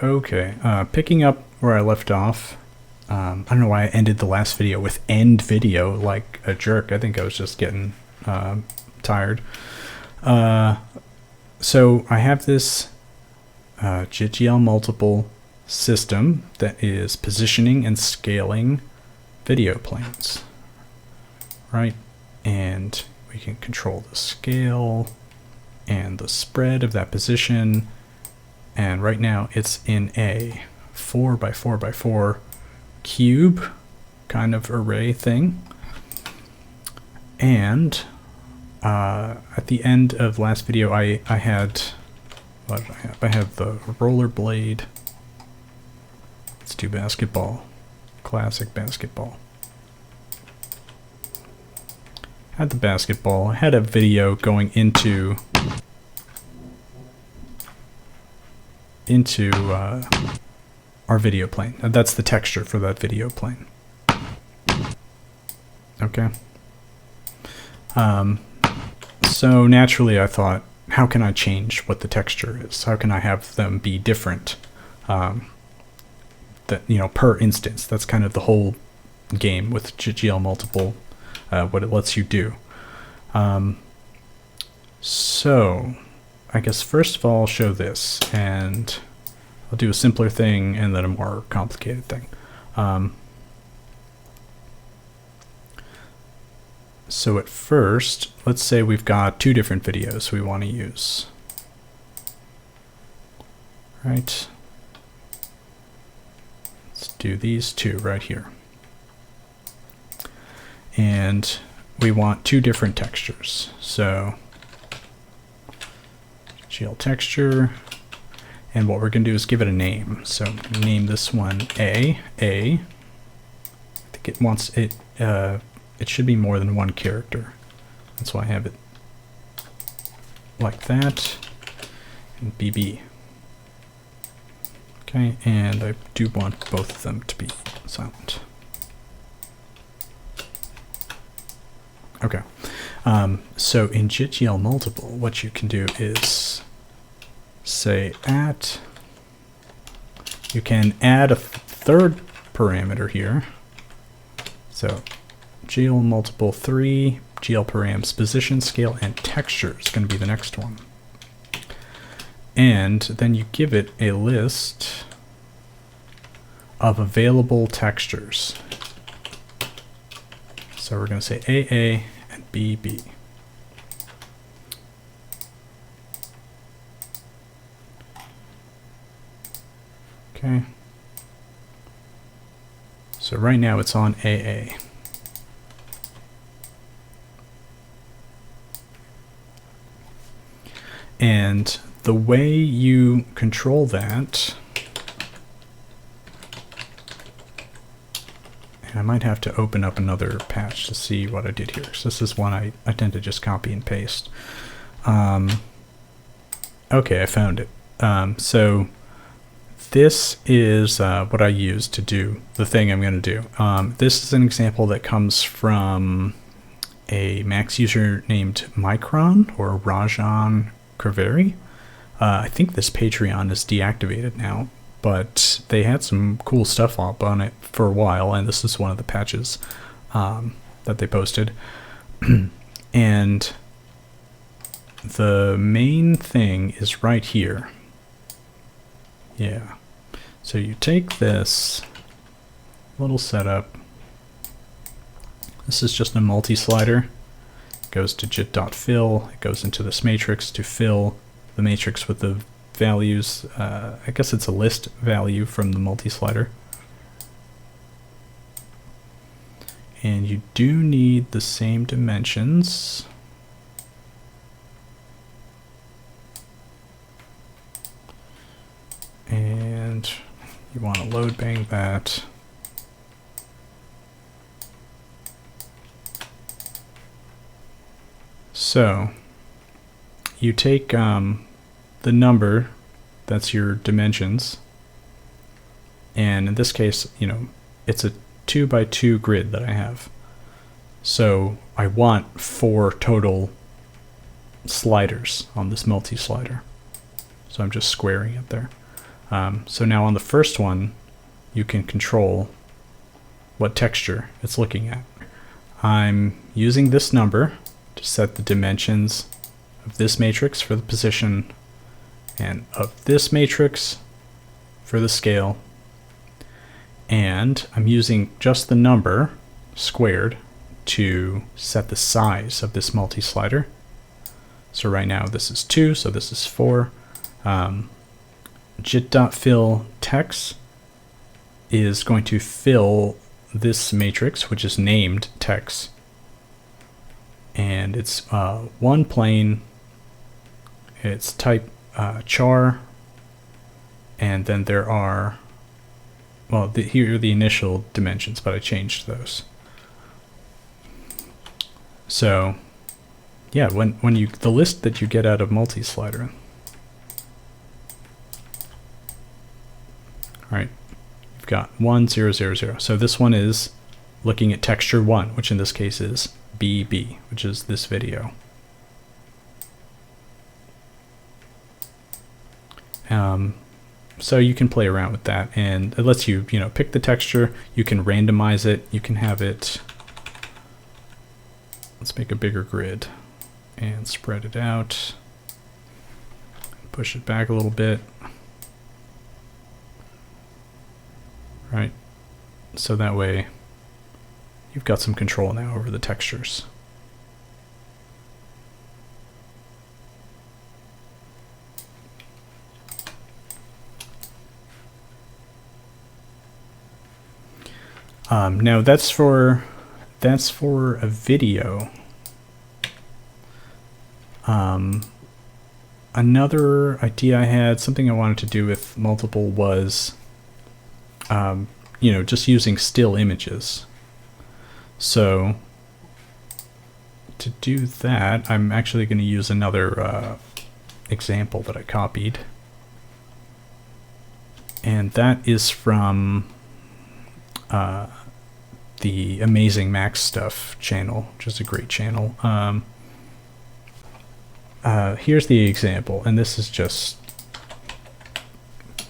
Okay, picking up where I left off. I don't know why I ended the last video with end video like a jerk. I think I was just getting tired. So I have this jit.gl.multiple system that is positioning and scaling video planes, right? And we can control the scale and the spread of that position. And right now it's in a 4x4x4 cube kind of array thing. And at the end of last video, I had, what did I have? I have the rollerblade. Let's do basketball. Classic basketball. Had the basketball. I had a video going into our video plane. That's the texture for that video plane. Okay. So naturally I thought, how can I change what the texture is? How can I have them be different? That, you know, per instance. That's kind of the whole game with jit.gl.multiple, what it lets you do. So I guess first of all I'll show this, and I'll do a simpler thing and then a more complicated thing. So at first, let's say we've got two different videos we want to use. Right. Let's do these two right here. And we want two different textures. So GL texture, and what we're going to do is give it a name. So name this one A. I think it wants it. It should be more than one character. That's why I have it like that. And BB. Okay, and I do want both of them to be silent. Okay. So in jit.gl.multiple, what you can do is say at. You can add a third parameter here. So jit.gl.multiple 3 GL params position, scale, and texture is going to be the next one. And then you give it a list of available textures. So we're going to say AA and BB. Okay. So right now it's on AA. And the way you control that, and I might have to open up another patch to see what I did here. So this is one I tend to just copy and paste. Okay, I found it. So this is what I use to do the thing I'm going to do. This is an example that comes from a Max user named Micron, or Rajan Kraveri. I think this Patreon is deactivated now, but they had some cool stuff up on it for a while, and this is one of the patches that they posted. And the main thing is right here. Yeah. So you take this little setup. This is just a multi-slider. Goes to jit.fill. It goes into this matrix to fill the matrix with the values. I guess it's a list value from the multi-slider. And you do need the same dimensions. And you want to load bang that. So you take the number, that's your dimensions, and in this case, you know, it's a 2x2 grid that I have. So I want 4 total sliders on this multi-slider. So I'm just squaring it there. So now on the first one, you can control what texture it's looking at. I'm using this number to set the dimensions of this matrix for the position and of this matrix for the scale. And I'm using just the number squared to set the size of this multi-slider. So right now this is 2, so this is 4. Jit.fill text is going to fill this matrix, which is named text. And it's one plane, it's type char, and then there are, well, here are the initial dimensions, but I changed those. So yeah, when you, the list that you get out of multi-slider, all right, you've got 1, 0, 0, 0. So this one is looking at texture 1, which in this case is BB, which is this video. So you can play around with that, and it lets you, pick the texture. You can randomize it. You can have it, let's make a bigger grid and spread it out. Push it back a little bit. Right, so that way you've got some control now over the textures. Now that's for a video. Another idea I had, something I wanted to do with multiple was just using still images. So to do that, I'm actually going to use another example that I copied. And that is from the Amazing Mac Stuff channel, which is a great channel. Here's the example, and this is just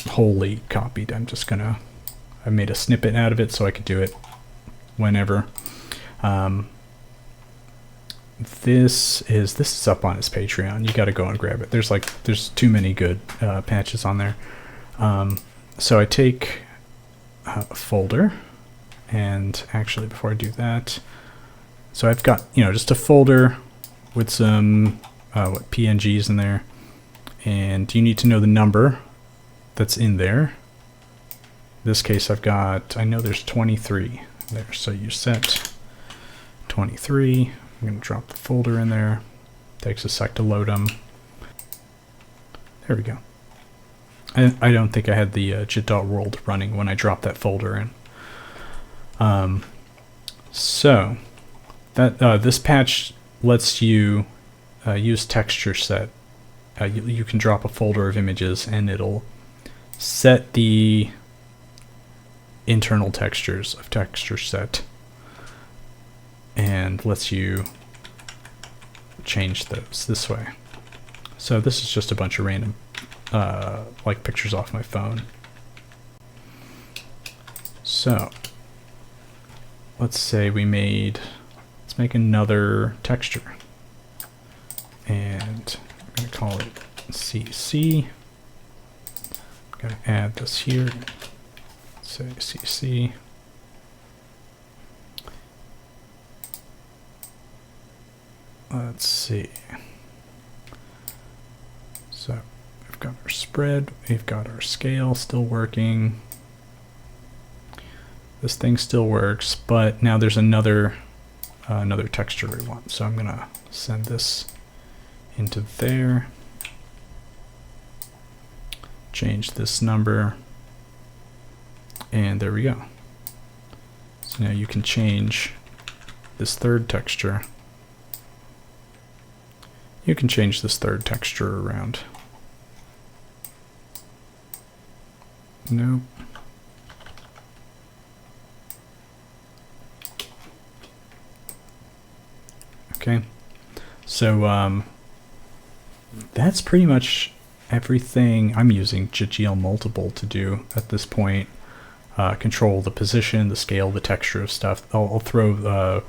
wholly copied. I made a snippet out of it so I could do it whenever. This is up on his Patreon. You got to go and grab it. There's too many good patches on there. So I take a folder, and actually before I do that, so I've got just a folder with some PNGs in there, and you need to know the number that's in there. In this case, I know there's 23 there, so you set 23. I'm going to drop the folder in there. Takes a sec to load them. There we go. I don't think I had the jit.world running when I dropped that folder in. So that this patch lets you use texture set. You can drop a folder of images, and it'll set the internal textures of texture set, and lets you change those this way. So this is just a bunch of random like pictures off my phone. So let's say let's make another texture, and I'm going to call it CC. I'm going to add this here. Say CC. Let's see. So we've got our spread, we've got our scale still working. This thing still works, but now there's another texture we want. So I'm gonna send this into there. Change this number, and there we go. So now you can change this third texture. You can change this third texture around. Nope. Okay, so that's pretty much everything I'm using jit.gl.multiple to do at this point. Control the position, the scale, the texture of stuff. I'll throw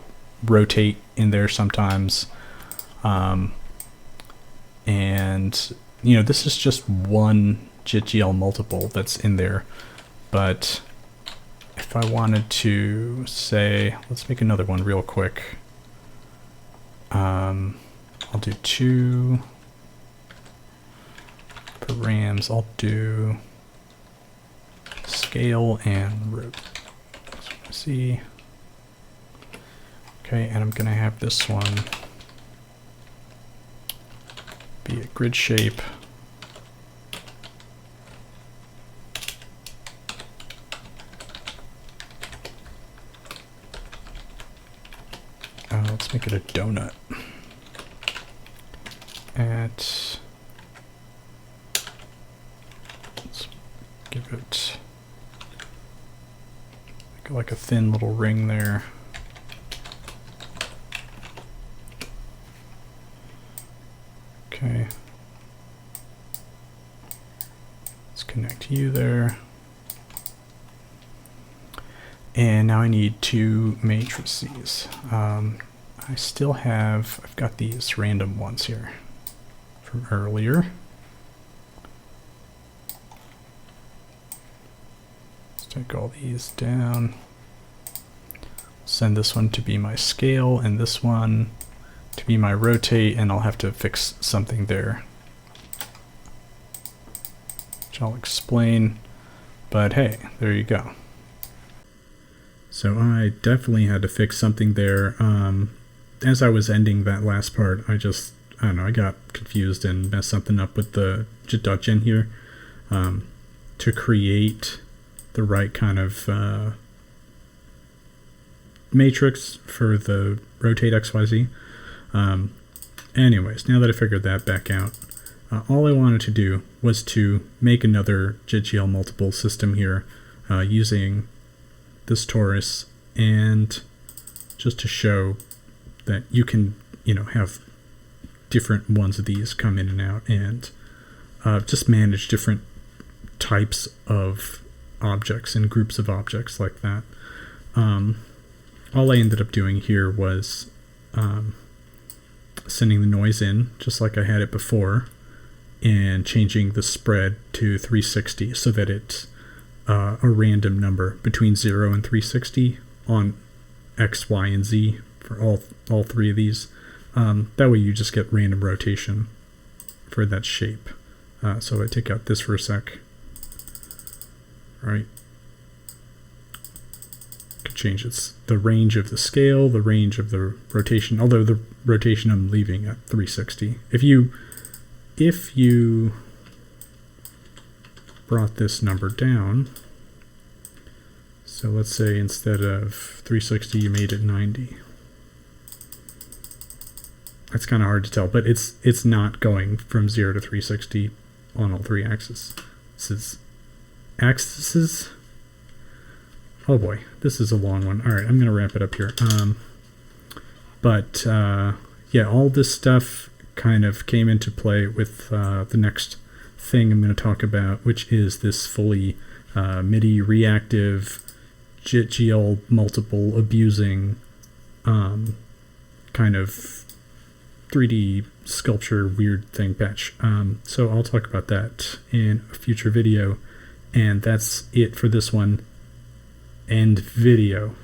rotate in there sometimes. And you know, this is just one jit.gl.multiple that's in there, but if I wanted to say, let's make another one real quick. I'll do 2 params. I'll do scale and rotate. See. Okay, and I'm gonna have this one be a grid shape. Let's make it a donut. Let's give it like a thin little ring there. Okay. Let's connect you there. And now I need 2 matrices. I've got these random ones here from earlier. Let's take all these down. Send this one to be my scale and this one to be my rotate, and I'll have to fix something there, which I'll explain, but hey, there you go. So I definitely had to fix something there. As I was ending that last part, I don't know, I got confused and messed something up with the jit.gen here. To create the right kind of matrix for the rotate XYZ. Anyways, now that I figured that back out, all I wanted to do was to make another jit.gl.multiple system here using this torus, and just to show that you can, you know, have different ones of these come in and out, and just manage different types of objects and groups of objects like that. All I ended up doing here was sending the noise in just like I had it before, and changing the spread to 360 so that it's a random number between 0 and 360 on X, Y, and Z for all 3 of these. That way you just get random rotation for that shape. So I take out this for a sec. Right. Could change the range of the scale, the range of the rotation, although the rotation I'm leaving at 360. If you brought this number down, so let's say instead of 360 you made it 90. That's kind of hard to tell, but it's not going from 0 to 360 on all 3 axes. This is axes. Oh boy, this is a long one. All right, I'm gonna wrap it up here. Yeah, all this stuff kind of came into play with the next thing I'm going to talk about, which is this fully MIDI reactive jit.gl.multiple abusing kind of 3D sculpture weird thing patch. So I'll talk about that in a future video, and that's it for this one. End video.